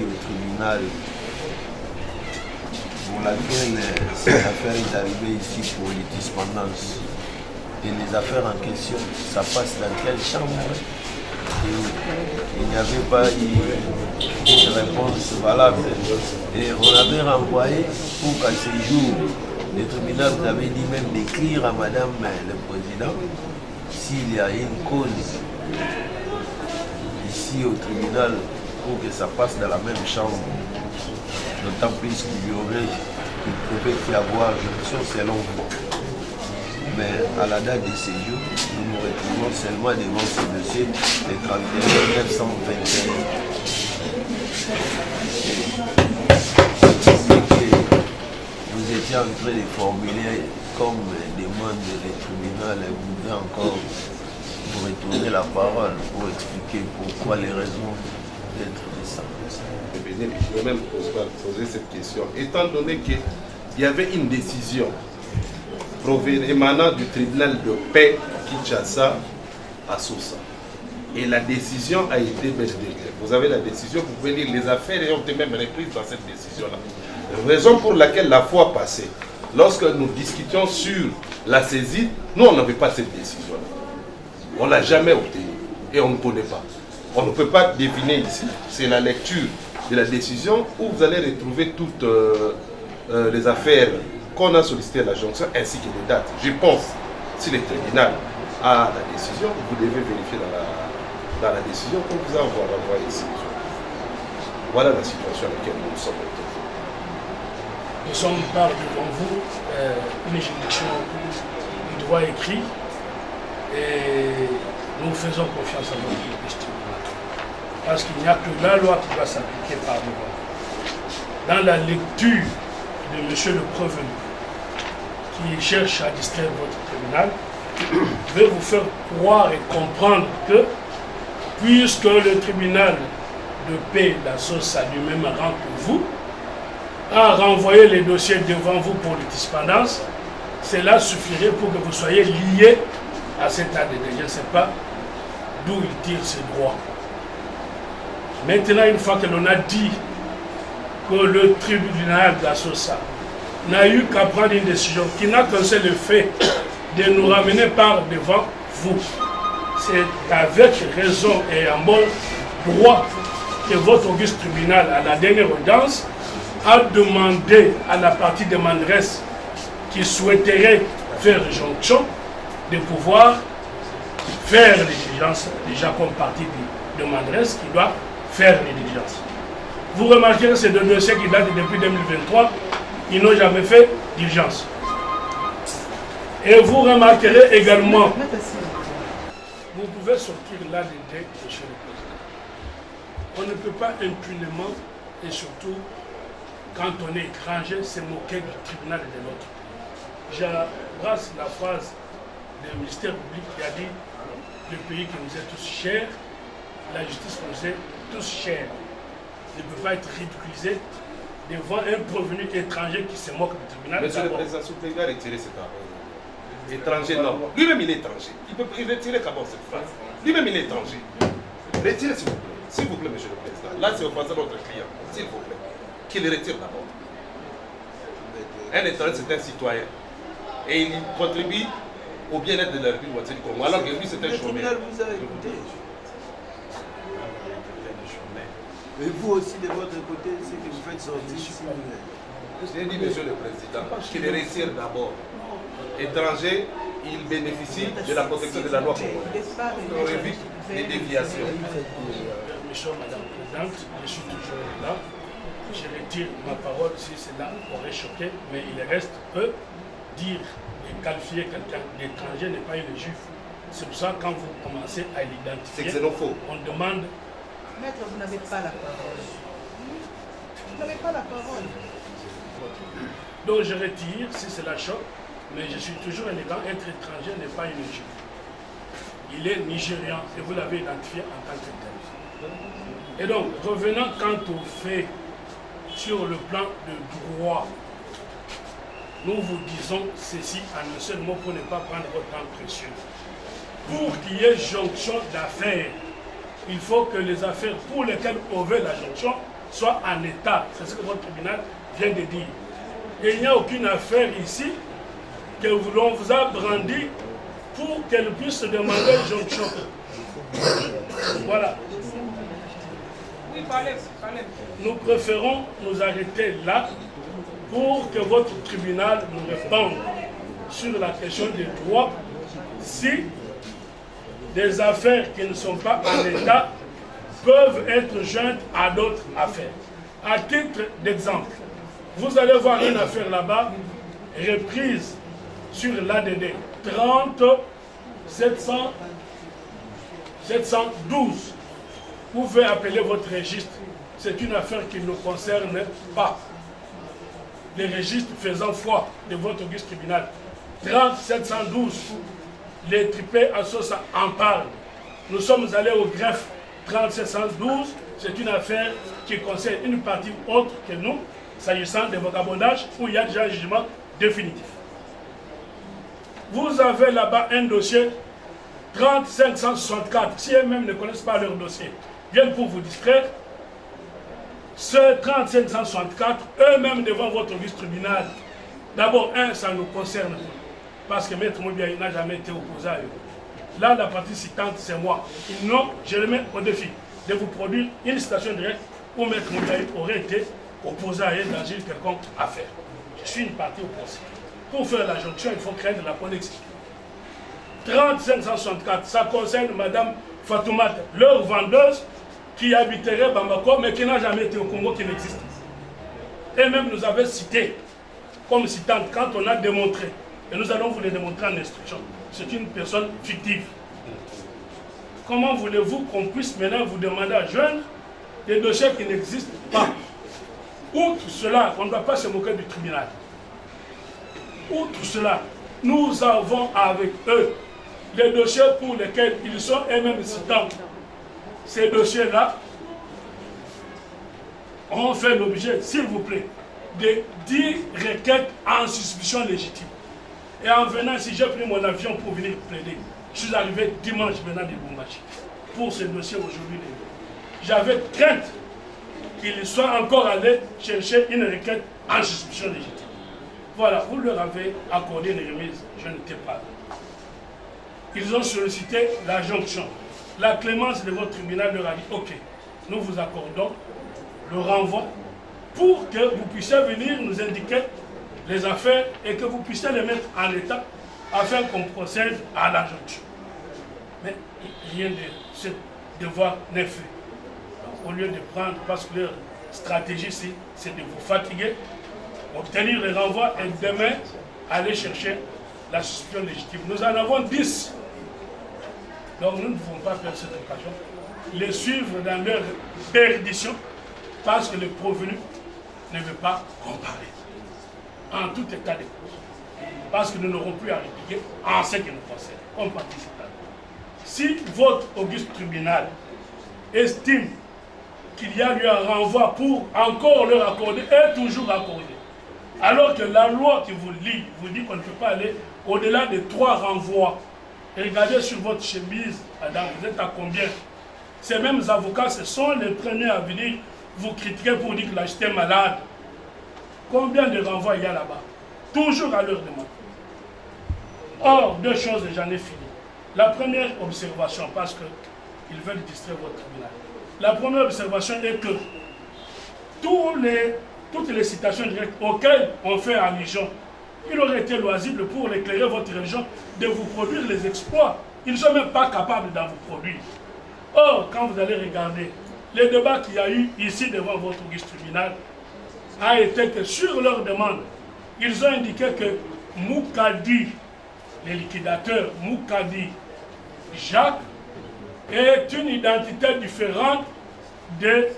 ici au tribunal pour laquelle cette affaire est arrivée ici pour litispendance. Et les affaires en question, ça passe dans quelle chambre? Et il n'y avait pas une réponse valable. Et on avait renvoyé pour qu'à ce jour, le tribunal vous avait dit même d'écrire à Madame le Président s'il y a une cause ici au tribunal pour que ça passe dans la même chambre. D'autant plus qu'il pouvait y avoir jonction selon vous. Mais à la date de séjour, nous nous retrouvons seulement devant ce dossier le 31 921. Vous étiez en train de formuler comme demande le tribunal et vous voulez encore vous retourner la parole pour expliquer pourquoi les raisons d'être de ça. Je vais même poser cette question. Étant donné qu'il y avait une décision émanant du tribunal de paix Kinshasa à Sousa, et la décision a été bel et bien. Vous avez la décision, vous pouvez lire les affaires et ont été même reprises dans cette décision-là. Raison pour laquelle la fois passée, lorsque nous discutions sur la saisie, nous on n'avait pas cette décision-là. On ne l'a jamais obtenue et on ne connaît pas. On ne peut pas deviner ici. C'est la lecture de la décision où vous allez retrouver toutes les affaires qu'on a sollicité à la jonction ainsi que les dates. Je pense, si le tribunal a la décision, vous devez vérifier dans la décision qu'on vous a envoyé ici. Voilà la situation à laquelle nous sommes retrouvés. Nous sommes par devant vous une juridiction du droit écrit et nous faisons confiance à notre justice. Parce qu'il n'y a que la loi qui doit s'appliquer par devant. Dans la lecture de monsieur le prévenu qui cherche à distraire votre tribunal, je vais vous faire croire et comprendre que puisque le tribunal de paix, la sauce a du même rang que vous, a renvoyé les dossiers devant vous pour litispendance, cela suffirait pour que vous soyez liés à cet ADD. Je ne sais pas d'où il tire ses droits. Maintenant, une fois que l'on a dit que le tribunal d'Assosa n'a eu qu'à prendre une décision qui n'a qu'un seul effet de nous ramener par devant vous, c'est avec raison et en bon droit que votre auguste tribunal, à la dernière audience, a demandé à la partie demanderesse qui souhaiterait faire jonction de pouvoir faire les diligences, déjà comme partie demanderesse qui doit faire les diligences. Vous remarquez que ces deux dossiers qui datent depuis 2023, ils n'ont jamais fait diligence. Et vous remarquerez également, vous pouvez sortir là des dés, monsieur le Président. On ne peut pas impunément, et surtout quand on est étranger, se moquer du tribunal et de l'autre. J'embrasse la phrase du ministère public qui a dit le pays qui nous est tous cher, la justice qui nous est tous chère, ne peut pas être ridiculisé devant un prévenu étranger qui se moque du tribunal. Monsieur le Président, s'il vous plaît, retirez cette phrase. Étranger, non. Lui-même, il est étranger. Il peut retirer d'abord cette phrase. Lui-même, il est étranger. Retirez, s'il vous plaît. S'il vous plaît, monsieur le Président. Là, c'est offensant notre client. S'il vous plaît. Qu'il retire d'abord. Un étranger, c'est un citoyen. Et il contribue au bien-être de la République du Congo. Alors que lui, c'est un chômeur. Vous avez écouté. Et vous aussi, de votre côté, c'est que vous faites sortir ici. J'ai dit, monsieur le Président, qu'il retire d'abord. Étranger, il bénéficie de la protection de la loi congolaise. On évite les déviations. Monsieur, madame la Présidente, je suis toujours là. Je retire ma parole si cela aurait choqué, mais il reste que dire et qualifier quelqu'un d'étranger n'est pas une juif. C'est pour ça que quand vous commencez à l'identifier, c'est xénophobe. On demande. Maître, vous n'avez pas la parole. Vous n'avez pas la parole. Donc je retire si cela choque, mais je suis toujours élégant. Être étranger n'est pas une juif. Il est nigérian et vous l'avez identifié en tant que tel. Et donc, revenant quant au fait sur le plan de droit, nous vous disons ceci en un seul mot pour ne pas prendre votre temps précieux. Pour qu'il y ait jonction d'affaires, il faut que les affaires pour lesquelles on veut l'injonction soient en état. C'est ce que votre tribunal vient de dire. Et il n'y a aucune affaire ici que l'on vous a brandi pour qu'elle puisse demander l'injonction. Voilà. Oui, parlez. Nous préférons nous arrêter là pour que votre tribunal nous réponde sur la question des droits si des affaires qui ne sont pas en état peuvent être jointes à d'autres affaires. À titre d'exemple, vous allez voir une affaire là-bas reprise sur l'ADD 30 712. Vous pouvez appeler votre registre. C'est une affaire qui ne concerne pas les registres faisant foi de votre auguste tribunal. 30 712. Les tripés à Sosa en parlent. Nous sommes allés au greffe 30 712. C'est une affaire qui concerne une partie autre que nous, s'agissant des vagabondages où il y a déjà un jugement définitif. Vous avez là-bas un dossier 30 564. Si eux-mêmes ne connaissent pas leur dossier, viennent pour vous distraire. Ce 30 564, eux-mêmes devant votre auguste tribunal, d'abord, ça nous concerne. Parce que Maître Moubiaï n'a jamais été opposé à eux. Là, la partie citante, c'est moi. Non, je le mets au défi de vous produire une citation directe où Maître Moubiaï aurait été opposé à eux dans une quelconque affaire. Je suis une partie opposée. Pour faire la jonction, il faut craindre la connexité. 30 564, ça concerne Madame Fatoumata, leur vendeuse qui habiterait Bamako, mais qui n'a jamais été au Congo, qui n'existe. Et même nous avait cité comme citante quand on a démontré. Et nous allons vous le démontrer en instruction. C'est une personne fictive. Comment voulez-vous qu'on puisse maintenant vous demander à joindre des dossiers qui n'existent pas? Outre cela, on ne doit pas se moquer du tribunal. Outre cela, nous avons avec eux les dossiers pour lesquels ils sont eux-mêmes citants. Ces dossiers-là ont fait l'objet, s'il vous plaît, de 10 requêtes en suspicion légitime. Et en venant ici, j'ai pris mon avion pour venir plaider. Je suis arrivé dimanche venant de Lubumbashi pour ce dossier aujourd'hui. J'avais crainte qu'ils soient encore allés chercher une requête en suspicion légitime. Voilà, vous leur avez accordé une remise, je n'étais pas là. Ils ont sollicité la jonction. La clémence de votre tribunal leur a dit, ok, nous vous accordons le renvoi pour que vous puissiez venir nous indiquer les affaires et que vous puissiez les mettre en état afin qu'on procède à la jonction. Mais rien de ce devoir n'est fait. Donc, au lieu de prendre, parce que leur stratégie, c'est de vous fatiguer, obtenir les renvois et demain aller chercher la suspicion légitime. Nous en avons 10. Donc nous ne pouvons pas perdre cette occasion. Les suivre dans leur perdition parce que le provenu ne veut pas comparer. En tout état de cause. Parce que nous n'aurons plus à répliquer en ce qui nous concerne, comme participants. Si votre auguste tribunal estime qu'il y a lieu à renvoi pour encore leur accorder et toujours accorder, alors que la loi qui vous lie vous dit qu'on ne peut pas aller au-delà de 3 renvois. Et regardez sur votre chemise, madame, vous êtes à combien? Ces mêmes avocats, ce sont les premiers à venir vous critiquer pour dire que là j'étais malade. Combien de renvois il y a là-bas? Toujours à leur demande. Or, 2 choses, et j'en ai fini. La première observation, parce qu'ils veulent distraire votre tribunal. La première observation est que toutes les citations directes auxquelles on fait allusion, il aurait été loisible pour éclairer votre religion de vous produire les exploits. Ils ne sont même pas capables d'en vous produire. Or, quand vous allez regarder, le débat qu'il y a eu ici devant votre auguste tribunal a été que sur leur demande, ils ont indiqué que Moukadi, le liquidateur Moukadi Jacques, est une identité différente de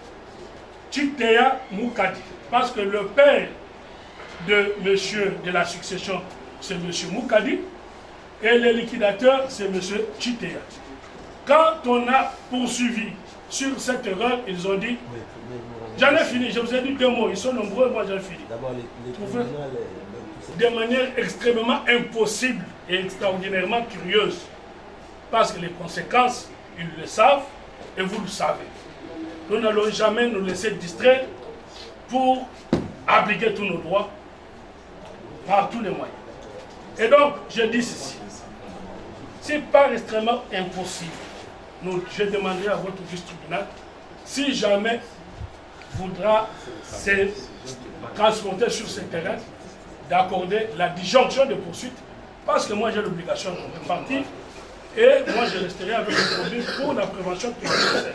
Chitea Moukadi. Parce que le père de monsieur de la succession, c'est monsieur Moukadi, et le liquidateur, c'est monsieur Chitea. Quand on a poursuivi sur cette erreur, ils ont dit, j'en ai fini, je vous ai dit 2 mots, ils sont nombreux, moi j'en ai fini. D'abord, De manière extrêmement impossible et extraordinairement curieuse. Parce que les conséquences, ils le savent, et vous le savez. Nous n'allons jamais nous laisser distraire pour appliquer tous nos droits par tous les moyens. Et donc, je dis ceci. C'est pas extrêmement impossible. Je demanderai à votre vice-tribunal, si jamais voudra se transporter sur ce terrain, d'accorder la disjonction de poursuite, parce que moi j'ai l'obligation de partir, et moi je resterai avec le produit pour la prévention criminelle.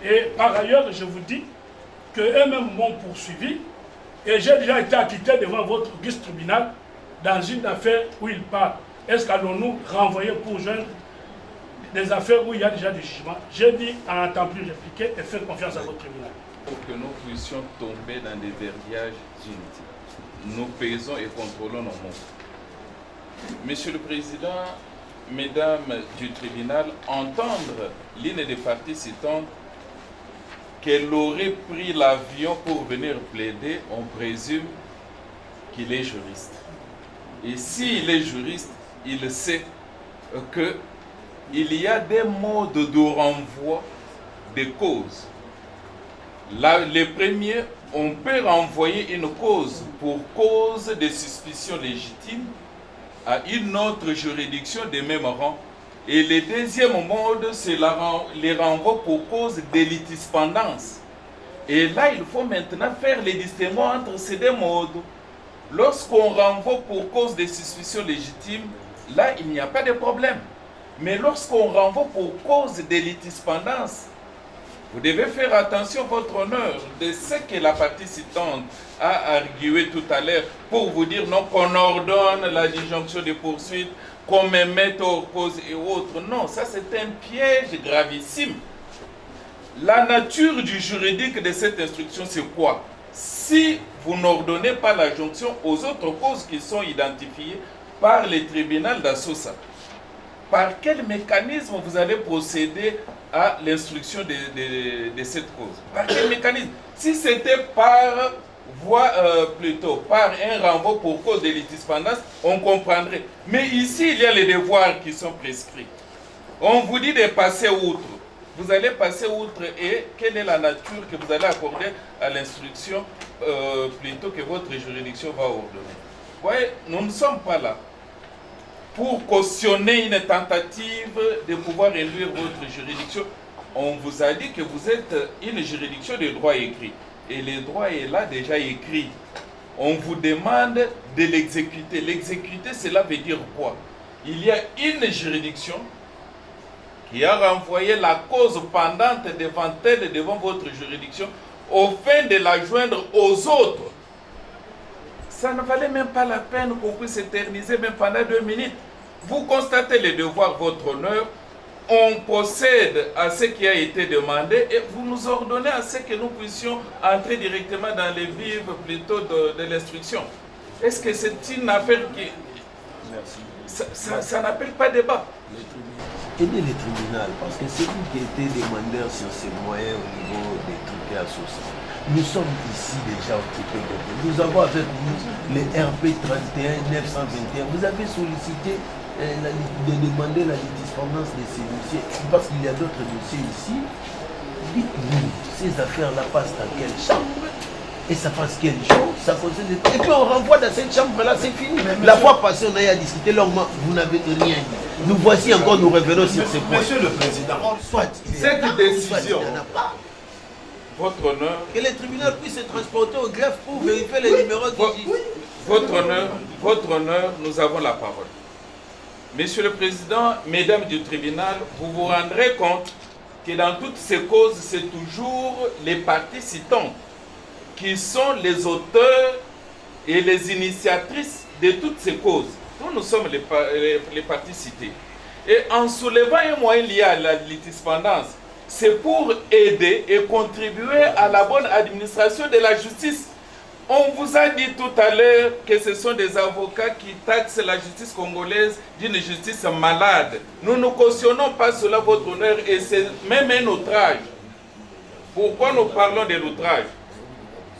Et par ailleurs, je vous dis qu'eux-mêmes m'ont poursuivi, et j'ai déjà été acquitté devant votre vice-tribunal dans une affaire où il parle. Est-ce qu'allons-nous renvoyer pour joindre des affaires où il y a déjà du jugement? J'ai dit en temps plus répliqué et faire confiance à votre tribunal. Pour que nous puissions tomber dans des verdiages inutiles, nous pesons et contrôlons nos mots. Monsieur le Président, Mesdames du tribunal, entendre l'une des parties citantes qu'elle aurait pris l'avion pour venir plaider, on présume qu'il est juriste. Et s'il est juriste, il sait qu'il y a des modes de renvoi des causes. Là, les premiers, on peut renvoyer une cause pour cause de suspicion légitime à une autre juridiction de même rang. Et le deuxième mode, c'est les renvois pour cause de litispendance. Et là, il faut maintenant faire les distinguo entre ces deux modes. Lorsqu'on renvoie pour cause de suspicion légitime, là, il n'y a pas de problème. Mais lorsqu'on renvoie pour cause de litispendance, vous devez faire attention, votre honneur, de ce que la partie citante a argué tout à l'heure pour vous dire non, qu'on ordonne la disjonction de poursuite, qu'on me mette hors cause et autres. Non, ça c'est un piège gravissime. La nature du juridique de cette instruction, c'est quoi? Si vous n'ordonnez pas la jonction aux autres causes qui sont identifiées par le tribunal d'Assosa, par quel mécanisme vous allez procéder à l'instruction de cette cause? Par quel mécanisme? Si c'était par voie, plutôt par un renvoi pour cause de litispendance, on comprendrait. Mais ici, il y a les devoirs qui sont prescrits. On vous dit de passer outre. Vous allez passer outre et quelle est la nature que vous allez accorder à l'instruction plutôt que votre juridiction va ordonner? Vous voyez, nous ne sommes pas là pour cautionner une tentative de pouvoir réduire votre juridiction. On vous a dit que vous êtes une juridiction de droit écrit. Et le droit est là déjà écrit. On vous demande de l'exécuter. L'exécuter, cela veut dire quoi? Il y a une juridiction qui a renvoyé la cause pendante devant elle, devant votre juridiction, au fin de la joindre aux autres. Ça ne valait même pas la peine qu'on puisse s'éterniser même pendant 2 minutes. Vous constatez les devoirs, votre honneur, on procède à ce qui a été demandé et vous nous ordonnez à ce que nous puissions entrer directement dans les vives plutôt de l'instruction. Est-ce que c'est une affaire qui... Merci. Ça n'appelle pas débat. Aider les tribunaux, parce que c'est vous qui étiez demandeur sur ces moyens au niveau des trucs associés. Nous sommes ici déjà occupés de tout. Nous avons avec nous les RP 31 921. Vous avez sollicité de demander la litispendance de ces dossiers, parce qu'il y a d'autres dossiers ici. Dites-nous, ces affaires-là passent dans quelle chambre? Et ça passe quel jour? Ça concerne des... Et puis on renvoie dans cette chambre-là, c'est fini. La fois passée, on a eu à discuter longuement, vous n'avez rien dit. Nous voici encore, nous revenons sur ce point. Monsieur le Président, cette décision, votre honneur, que les tribunaux puissent se transporter au greffe pour vérifier les numéros du juge. Votre honneur, nous avons la parole. Monsieur le Président, Mesdames du tribunal, vous vous rendrez compte que dans toutes ces causes, c'est toujours les parties citantes qui sont les auteurs et les initiatrices de toutes ces causes. Nous sommes les parties citées. Et en soulevant un moyen lié à la litispendance, c'est pour aider et contribuer à la bonne administration de la justice. On vous a dit tout à l'heure que ce sont des avocats qui taxent la justice congolaise d'une justice malade. Nous ne cautionnons pas cela, votre honneur, et c'est même un outrage. Pourquoi nous parlons de l'outrage?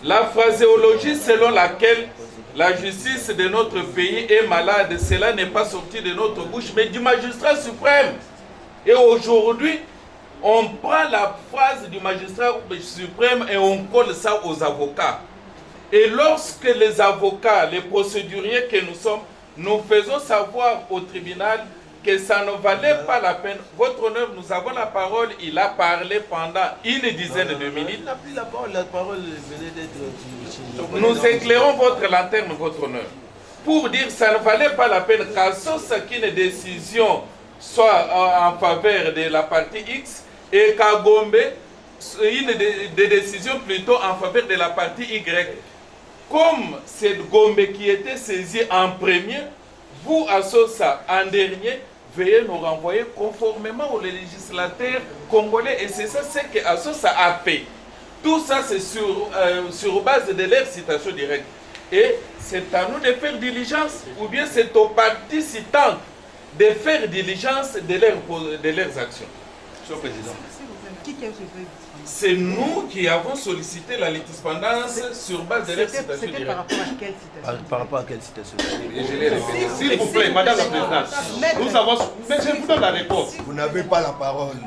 La phraséologie selon laquelle la justice de notre pays est malade, cela n'est pas sorti de notre bouche, mais du magistrat suprême. Et aujourd'hui, on prend la phrase du magistrat suprême et on colle ça aux avocats. Et lorsque les avocats, les procéduriers que nous sommes, nous faisons savoir au tribunal que ça ne valait pas la peine. Votre honneur, nous avons la parole, il a parlé pendant une dizaine de minutes. Il n'a plus la parole venait d'être... Nous éclairons votre lanterne, votre honneur, pour dire que ça ne valait pas la peine qu'à ce qu'une décision soit en faveur de la partie X et qu'à Gombe, une des décisions plutôt en faveur de la partie Y. Comme c'est Gombe qui était saisi en premier, vous, à Sosa, en dernier, veuillez nous renvoyer conformément aux législateurs congolais. Et c'est ça ce que Sosa a fait. Tout ça, c'est sur base de leur citation directe. Et c'est à nous de faire diligence, ou bien c'est aux participants de faire diligence de leurs actions. Monsieur le Président. Qui est le C'est nous qui avons sollicité la litispendance sur base de leur citation C'était par rapport à quelle citation? Par rapport à quelle citation? Et je l'ai répété. S'il vous plaît, Madame la Présidente, nous avons... Mais je vous donne la réponse. Vous n'avez pas la parole.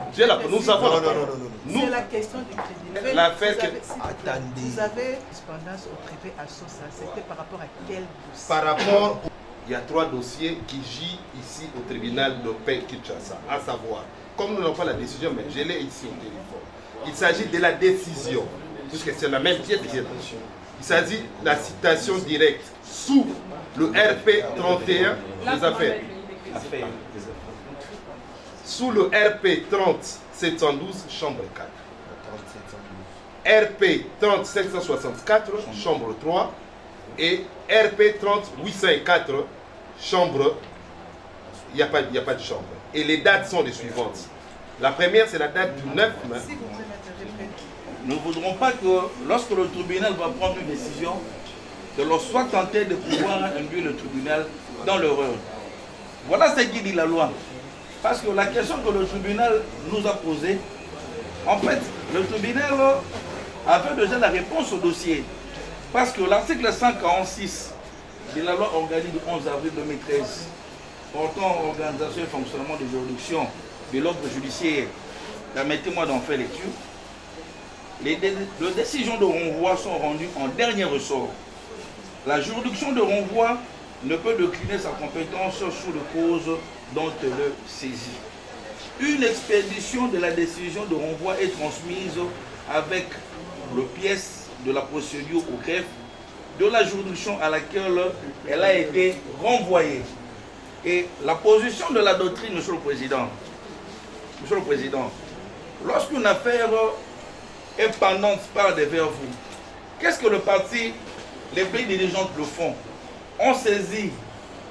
Nous avons la parole. C'est la question du tribunal. L'affaire que... Attendez. Vous avez correspondance au privé à Sosa. C'était par rapport à quel dossier? Par rapport... Il y a 3 dossiers qui gît ici au tribunal de paix Kinshasa, à savoir, comme nous n'avons pas la décision, mais je l'ai ici au téléphone. Il s'agit de la décision, puisque c'est la même pièce qui est dessus. Il s'agit de la citation directe sous le RP 31 des affaires. Sous le RP 30 712, chambre 4. RP 30 764, chambre 3. Et RP 30 804, chambre, il n'y a pas de chambre. Et les dates sont les suivantes. La première, c'est la date du 9 mai. Nous ne voudrons pas que lorsque le tribunal va prendre une décision, que l'on soit tenté de pouvoir induire le tribunal dans l'erreur. Voilà ce qui dit la loi. Parce que la question que le tribunal nous a posée, en fait, le tribunal avait déjà la réponse au dossier. Parce que l'article 146 de la loi organique du 11 avril 2013 portant organisation et fonctionnement des juridictions de l'ordre judiciaire, permettez-moi d'en faire lecture. Les décisions de renvoi sont rendues en dernier ressort. La juridiction de renvoi ne peut décliner sa compétence sous le cause dont elle le saisit. Une expédition de la décision de renvoi est transmise avec le pièce de la procédure au greffe de la juridiction à laquelle elle a été renvoyée. Et la position de la doctrine, Monsieur le Président, lorsqu'une affaire est pendante par devers vous, qu'est-ce que le parti, les pays dirigeants le font? On saisit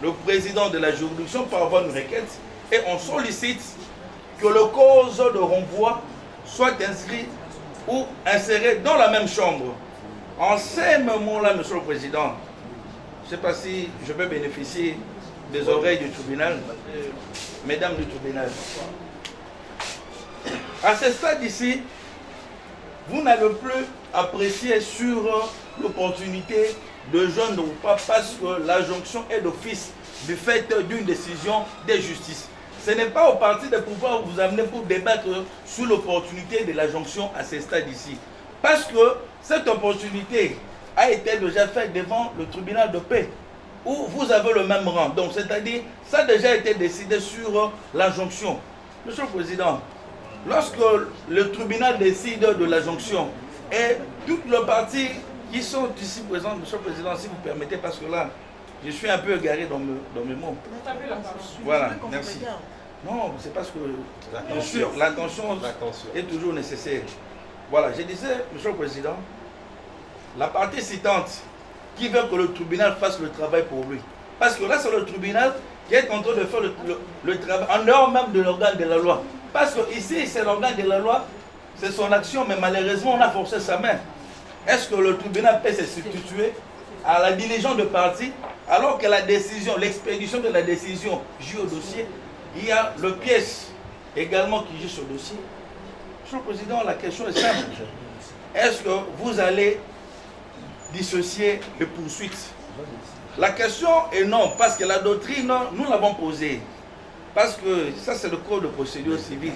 le président de la juridiction par voie de requête et on sollicite que le cause de renvoi soit inscrit ou inséré dans la même chambre. En ces moments-là, Monsieur le Président, je ne sais pas si je peux bénéficier des oreilles du tribunal, mesdames du tribunal. À ce stade ici, vous n'avez plus apprécié sur l'opportunité de joindre ou pas parce que l'injonction est d'office du fait d'une décision de justice. Ce n'est pas au parti de pouvoir vous amener pour débattre sur l'opportunité de l'injonction à ce stade ici. Parce que cette opportunité a été déjà faite devant le tribunal de paix, où vous avez le même rang. Donc, c'est-à-dire, ça a déjà été décidé sur l'injonction. Monsieur le Président, lorsque le tribunal décide de l'injonction, et toutes les parties qui sont ici présentes, Monsieur le Président, si vous permettez, parce que là, je suis un peu égaré dans mes mots. Voilà, merci. Non, c'est parce que l'attention est toujours nécessaire. Voilà, je disais, Monsieur le Président, la partie citante qui veut que le tribunal fasse le travail pour lui. Parce que là, c'est le tribunal qui est en train de faire le travail, en dehors même de l'organe de la loi. Parce que ici, c'est l'organe de la loi, c'est son action, mais malheureusement, on a forcé sa main. Est-ce que le tribunal peut se substituer à la diligence de partie, alors que la décision, l'expédition de la décision joue au dossier, il y a le pièce également qui joue sur le dossier. Monsieur le Président, la question est simple. Est-ce que vous allez dissocier les poursuites? La question est non, parce que la doctrine, nous l'avons posée. Parce que ça, c'est le code de procédure civile.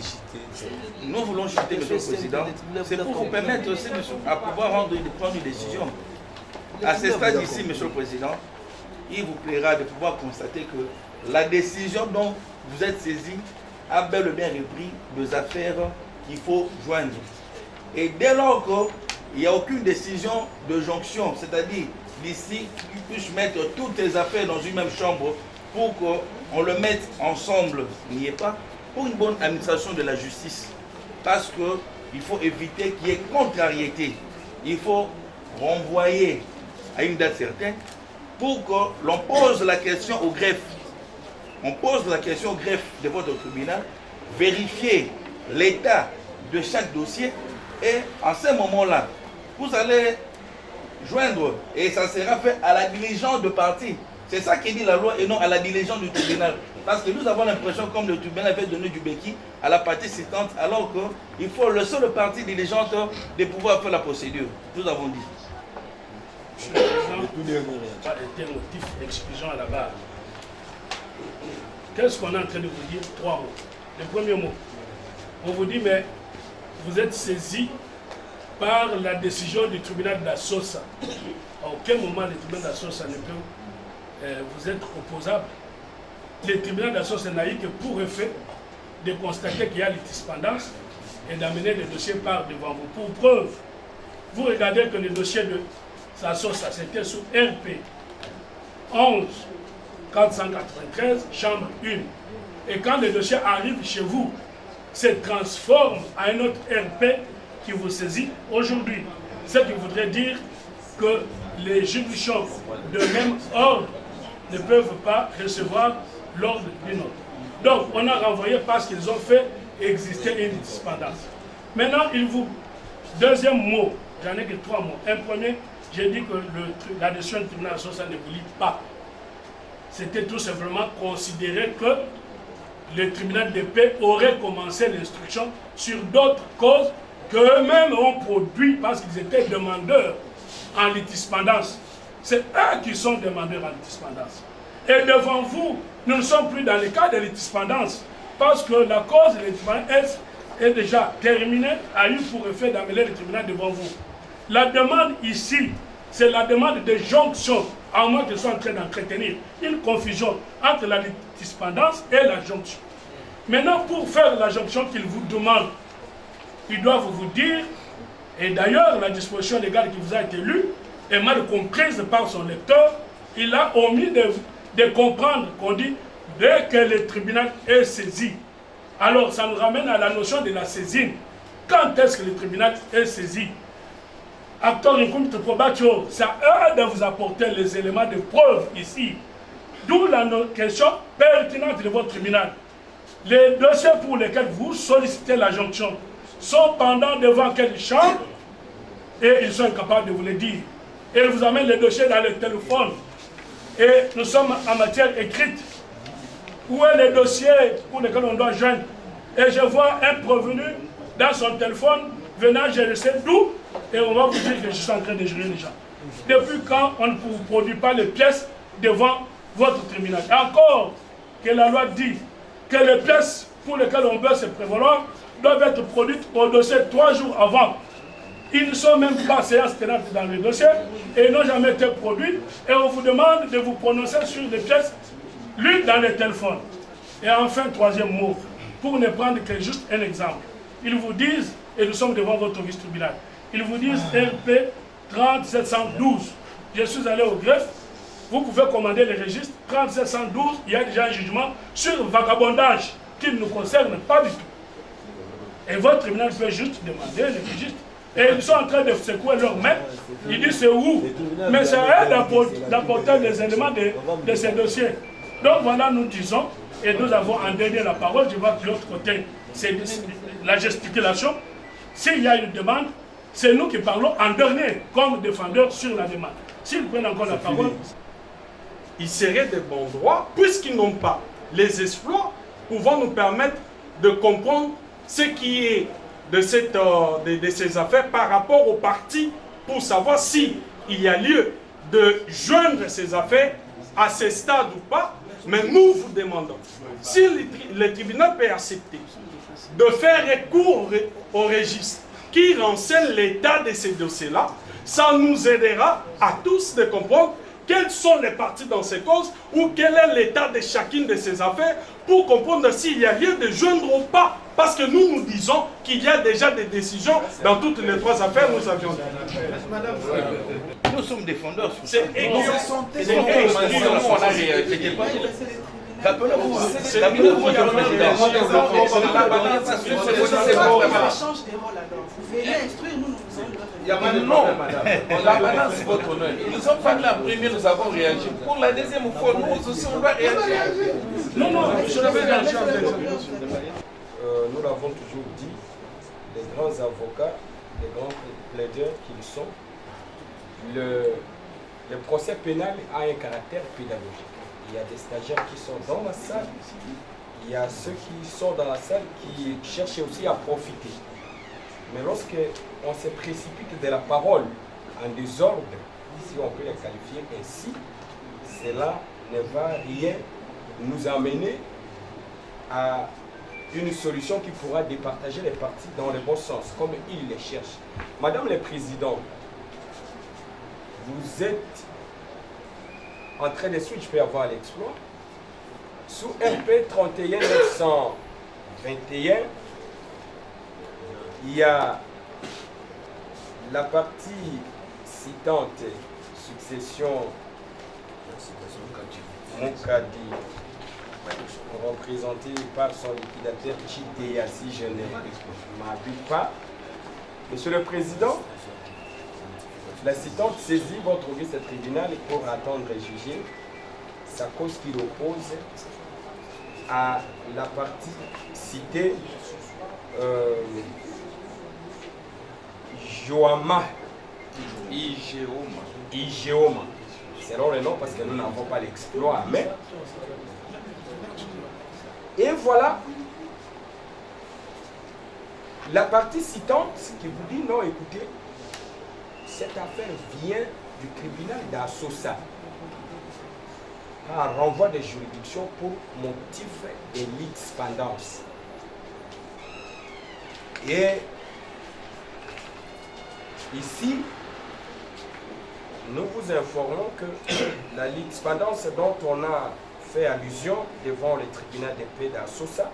Nous voulons chuter, Monsieur le Président. C'est pour vous permettre aussi, monsieur, à pouvoir prendre une décision. À ce stade ici, Monsieur le Président, il vous plaira de pouvoir constater que la décision dont vous êtes saisi a bel et bien repris des affaires qu'il faut joindre. Et dès lors qu'il n'y a aucune décision de jonction, c'est-à-dire d'ici, tu puisses mettre toutes tes affaires dans une même chambre pour qu'on le mette ensemble, il n'y est pas, pour une bonne administration de la justice. Parce qu'il faut éviter qu'il y ait contrariété. Il faut renvoyer à une date certaine pour que l'on pose la question au greffe. On pose la question au greffe de votre tribunal, vérifier l'état de chaque dossier et en ce moment-là, vous allez joindre et ça sera fait à la diligence de partie. C'est ça qui dit la loi et non à la diligence du tribunal. Parce que nous avons l'impression comme le tribunal avait donné du béquille à la partie citante alors qu'il faut le seul parti diligente de pouvoir faire la procédure. Nous avons dit. Monsieur le Président, pas été motif d'exclusion à la barre. Qu'est-ce qu'on est en train de vous dire? 3 mots. Le premier mot, on vous dit, mais vous êtes saisi par la décision du tribunal de la Sosa. À aucun moment, le tribunal de la Sosa ne peut vous être opposable. Le tribunal de la Sosa n'a eu que pour effet de constater qu'il y a litispendance et d'amener le dossier par devant vous. Pour preuve, vous regardez que le dossier de la Sosa, c'était sous RP 11 493, chambre 1. Et quand le dossier arrive chez vous, se transforme à un autre RP qui vous saisit aujourd'hui. Ce qui voudrait dire que les juridictions de même ordre ne peuvent pas recevoir l'ordre d'une autre. Donc, on a renvoyé parce qu'ils ont fait exister une dispendance. Maintenant, deuxième mot, j'en ai que 3 mots. Un premier, j'ai dit que la décision du tribunal de Sosa ne vous lit pas. C'était tout simplement considérer que le tribunal de paix aurait commencé l'instruction sur d'autres causes qu'eux-mêmes ont produit parce qu'ils étaient demandeurs en litispendance. C'est eux qui sont demandeurs en litispendance. Et devant vous, nous ne sommes plus dans le cas de litispendance parce que la cause de litispendance est déjà terminée, a eu pour effet d'amener le tribunal devant vous. La demande ici, c'est la demande de jonction, à moins qu'ils soient en train d'entretenir une confusion entre la litispendance et la jonction. Maintenant, pour faire la jonction qu'ils vous demandent, ils doivent vous dire, et d'ailleurs la disposition légale qui vous a été lue est mal comprise par son lecteur, il a omis de comprendre qu'on dit dès que le tribunal est saisi. Alors ça nous ramène à la notion de la saisine. Quand est-ce que le tribunal est saisi? Acteur incompte probatio, c'est à eux de vous apporter les éléments de preuve ici. D'où la question pertinente de votre tribunal. Les dossiers pour lesquels vous sollicitez la jonction sont pendant devant quelle chambre et ils sont incapables de vous le dire. Et ils vous amènent les dossiers dans le téléphone. Et nous sommes en matière écrite. Où est le dossier pour lequel on doit joindre? Et je vois un prévenu dans son téléphone venant, je ne sais d'où, et on va vous dire que je suis en train de jurer les gens. Depuis quand on ne vous produit pas les pièces devant votre tribunal? Et encore que la loi dit que les pièces pour lesquelles on veut se prévaloir doivent être produites au dossier 3 jours avant. Ils ne sont même pas séance tenante dans le dossier et ils n'ont jamais été produits. Et on vous demande de vous prononcer sur les pièces lues dans le téléphone. Et enfin, 3e mot, pour ne prendre que juste un exemple. Ils vous disent, et nous sommes devant votre vice-tribunal, ils vous disent RP 3712. Je suis allé au greffe, vous pouvez commander le registre 3712, il y a déjà un jugement sur vagabondage qui ne nous concerne pas du tout. Et votre tribunal peut juste demander le registre. Et ils sont en train de secouer leurs mains. Ils disent c'est où? Mais c'est à eux d'apporter les éléments de ces dossiers. Donc voilà, nous disons, et nous avons en dernier la parole, je vois que de l'autre côté, c'est la gesticulation. S'il y a une demande, c'est nous qui parlons en dernier, comme défendeurs sur la demande. S'ils prennent encore la parole, ils seraient de bon droit, puisqu'ils n'ont pas les exploits pouvant nous permettre de comprendre ce qui est de ces affaires par rapport aux parties pour savoir s'il y a lieu de joindre ces affaires à ce stade ou pas, Mais nous vous demandons, si le tribunal peut accepter de faire recours au registre qui renseigne l'état de ces dossiers-là, ça nous aidera à tous de comprendre quelles sont les parties dans ces causes ou quel est l'état de chacune de ces affaires pour comprendre s'il y a lieu de joindre ou pas. Parce que nous disons qu'il y a déjà des décisions dans toutes les 3 affaires, nous avions dit. Nous sommes défendeurs. C'est On a réagi. Rappelez-vous, C'est l'échange des rôles là-dedans. Vous venez instruire, nous vous allons. Non, la balance c'est votre honneur. Ils nous ont parlé en premier, nous avons réagi. Pour la deuxième fois, nous aussi on doit réagir. Non, je l'avais dans le champ nous l'avons toujours dit, les grands avocats, les grands plaideurs qu'ils sont, le procès pénal a un caractère pédagogique. Il y a des stagiaires qui sont dans la salle, il y a ceux qui sont dans la salle qui cherchent aussi à profiter. Mais lorsqu'on se précipite de la parole en désordre, si on peut les qualifier ainsi, cela ne va rien nous amener à une solution qui pourra départager les parties dans le bon sens, comme ils les cherchent. Madame le Président, vous êtes en train de suivre, je peux avoir l'exploit, sous RP 31 921, il y a la partie citante succession Moukadi, représenté par son liquidateur Chidéa, si je ne m'abuse pas. Monsieur le Président, la citante saisit votre auguste tribunal pour attendre et juger sa cause qui l'oppose à la partie citée Joama Igeoma. C'est le nom parce que nous n'avons pas l'exploit, mais et voilà la partie citante qui vous dit non, écoutez, cette affaire vient du tribunal d'Assosa par renvoi de juridiction pour motif de litispendance. Et ici, nous vous informons que la litispendance dont on a fait allusion devant le tribunal de paix d'Assosa,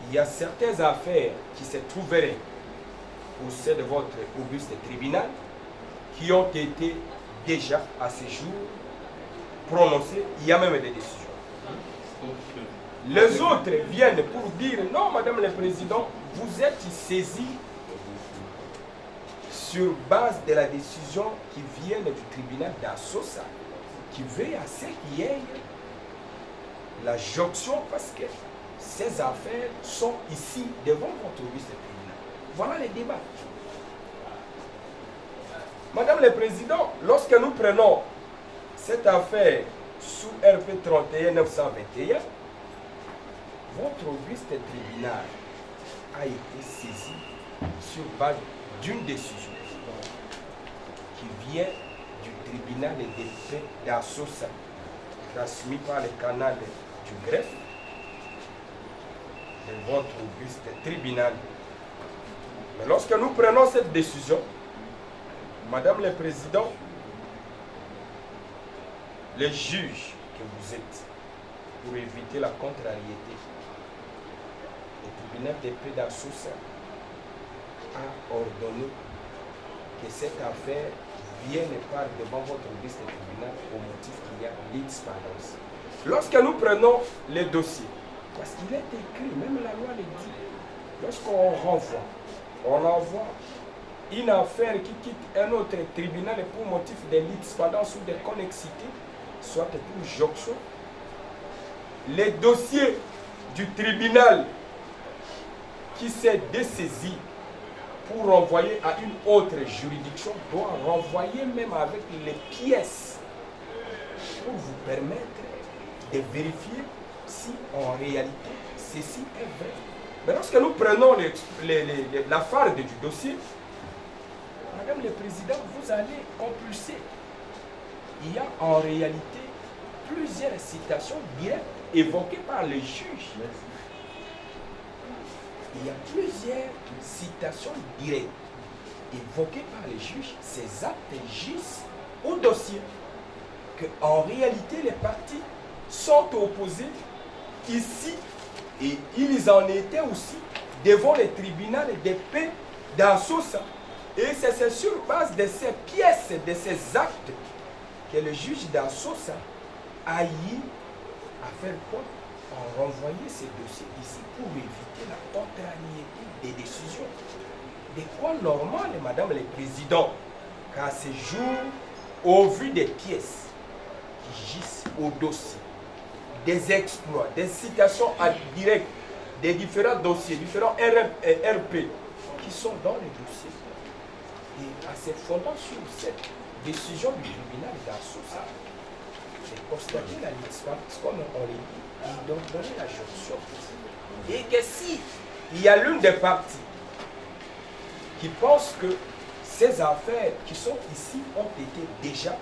il y a certaines affaires qui se trouveraient au sein de votre auguste tribunal qui ont été déjà à ce jour prononcées. Il y a même des décisions. Les autres viennent pour dire non, Madame le Président, vous êtes saisi sur base de la décision qui vient du tribunal d'Assosa, qui veut à ce qu'il y ait la jonction parce que ces affaires sont ici devant votre auguste tribunal. Voilà les débats. Madame le Président, lorsque nous prenons cette affaire sous RP 31 921, votre auguste tribunal a été saisi sur base d'une décision qui vient du tribunal de paix d'Assosa, transmis par le canal du greffe de votre auguste tribunal. Mais lorsque nous prenons cette décision, Madame le Président, les juges que vous êtes, pour éviter la contrariété, le tribunal de paix d'Assosa a ordonné que cette affaire vienne par devant votre auguste tribunal au motif qu'il y a litisspendance. Lorsque nous prenons les dossiers, parce qu'il est écrit, même la loi le dit, lorsqu'on renvoie, on envoie une affaire qui quitte un autre tribunal pour motif de litisspendance ou de connexité, soit pour jonction, les dossiers du tribunal qui s'est dessaisi pour renvoyer à une autre juridiction doit renvoyer même avec les pièces pour vous permettre de vérifier si en réalité ceci est vrai. Mais lorsque nous prenons la phare du dossier, Madame le Président, vous allez compulser. Il y a en réalité plusieurs citations directes évoquées par les juges. Il y a plusieurs citations directes évoquées par les juges. Ces actes gisent au dossier. Qu'en réalité, les parties sont opposées ici et ils en étaient aussi devant les tribunaux de paix d'Assosa. Et c'est sur base de ces pièces, de ces actes, que le juge d'Assosa a eu à faire quoi? En renvoyer ces dossiers ici pour éviter la contrariété des décisions. De quoi normal, Madame le Président, qu'à ce jour, au vu des pièces qui gisent au dossier, des exploits, des citations directes, des différents dossiers, différents RP qui sont dans les dossiers, et à se fondant sur cette décision du tribunal d'Assosa, c'est constater la licence, comme on l'a dit, ils doivent donner la jonction. Et que si il y a l'une des parties qui pense que ces affaires qui sont ici ont été déjà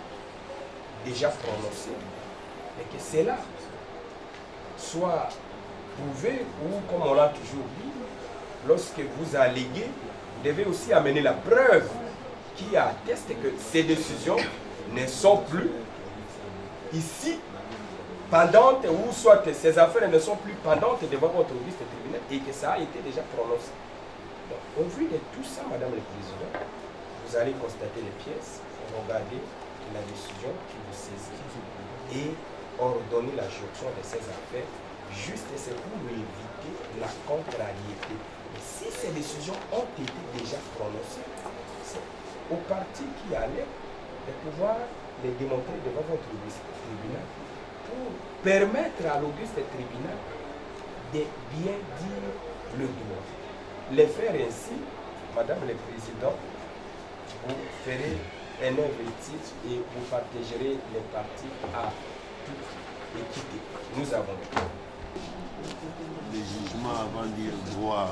prononcées, et que cela soit prouvé, ou comme on l'a toujours dit, lorsque vous alléguez, vous devez aussi amener la preuve qui atteste que ces décisions ne sont plus ici pendantes, ou soit ces affaires ne sont plus pendantes devant votre auguste tribunal et que ça a été déjà prononcé. Donc, au vu de tout ça, Madame le Président, vous allez constater les pièces, regarder la décision qui vous saisit et ordonner la jonction de ces affaires. Juste, c'est pour éviter la contrariété. Et si ces décisions ont été déjà prononcées, c'est au parti qui allait de pouvoir les démontrer devant votre auguste tribunal pour permettre à l'auguste tribunal de bien dire le droit. Les faire ainsi, Madame le Président, vous ferez un objectif et vous partagerez les parties à toute équité. Nous avons les jugements avant de dire droit.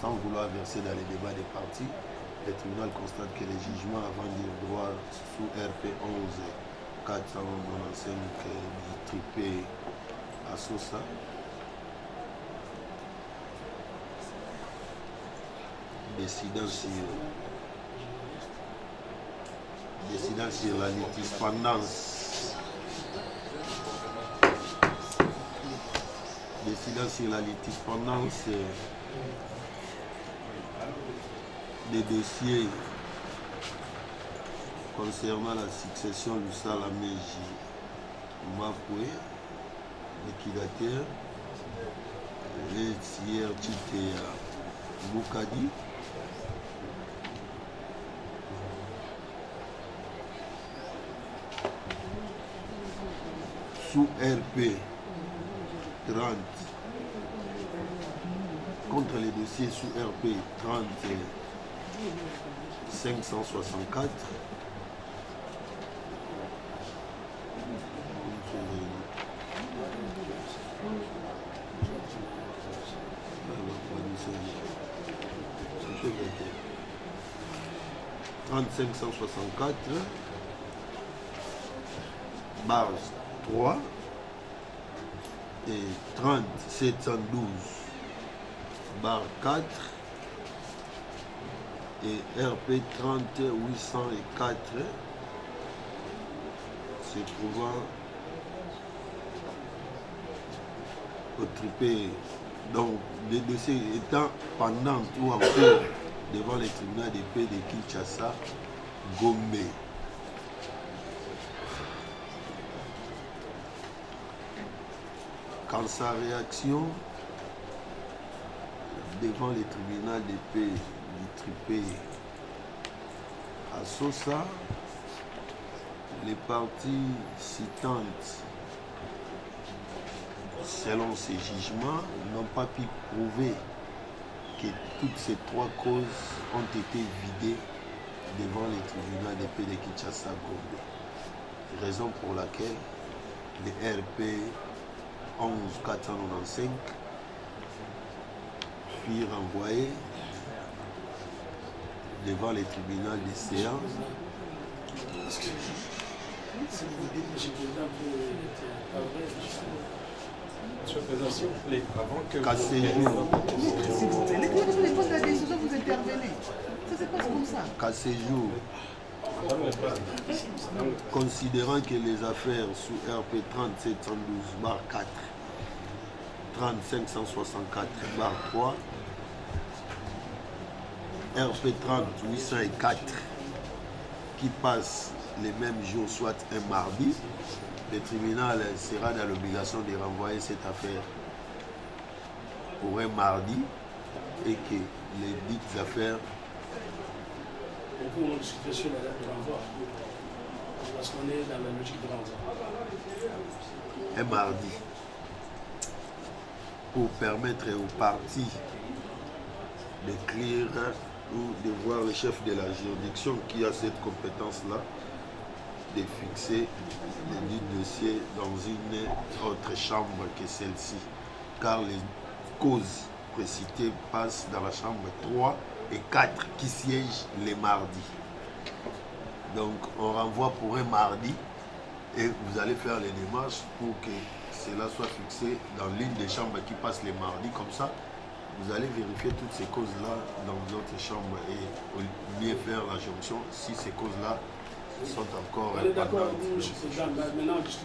Sans vouloir verser dans les débats des parties, le tribunal constate que les jugements avant de dire droit sous RP 11 495 trippé à Sosa décidant sur la litispendance des dossiers concernant la succession du Salameji Mapoué, liquidateur, et Thier Chitea Moukadi, sous RP 30 contre les dossiers sous RP 30 564 3564 barre 3 et 30712 barre 4 et RP 30 804 se trouvant au trippé, donc les dossiers étant pendant ou en cours devant le tribunal de paix de Kinshasa, Gombe. Quand sa réaction devant le tribunal de paix du trippé à Sosa, les parties citantes, selon ces jugements, n'ont pas pu prouver que toutes ces trois causes ont été vidées devant les tribunaux de paix de Kinshasa Gombe. Raison pour laquelle les RP 11 495 puis renvoyé devant les tribunaux des séances. Monsieur le Président, s'il vous plaît, avant que Qu'à ces jours, S'il vous plaît, les postes de la décision, vous intervenez. Ça se passe comme ça. qu'à ces jours, considérant que les affaires sous RP 3712/4, 3564/3, RP 30804 qui passent les mêmes jours, soit un mardi, le tribunal sera dans l'obligation de renvoyer cette affaire pour un mardi et que les dites affaires On peut en discuter sur la date de renvoi. Parce qu'on est dans la logique de renvoi. un mardi pour permettre aux parties d'écrire ou de voir le chef de la juridiction qui a cette compétence-là de fixer les dix dossiers dans une autre chambre que celle-ci, car les causes précitées passent dans la chambre 3 et 4 qui siègent les mardis. Donc on renvoie pour un mardi et vous allez faire les démarches pour que cela soit fixé dans l'une des chambres qui passent les mardis. Comme ça, vous allez vérifier toutes ces causes-là dans votre chambre et mieux faire la jonction si ces causes-là sont encore... On est d'accord avec vous, M. le Président. Maintenant, on discute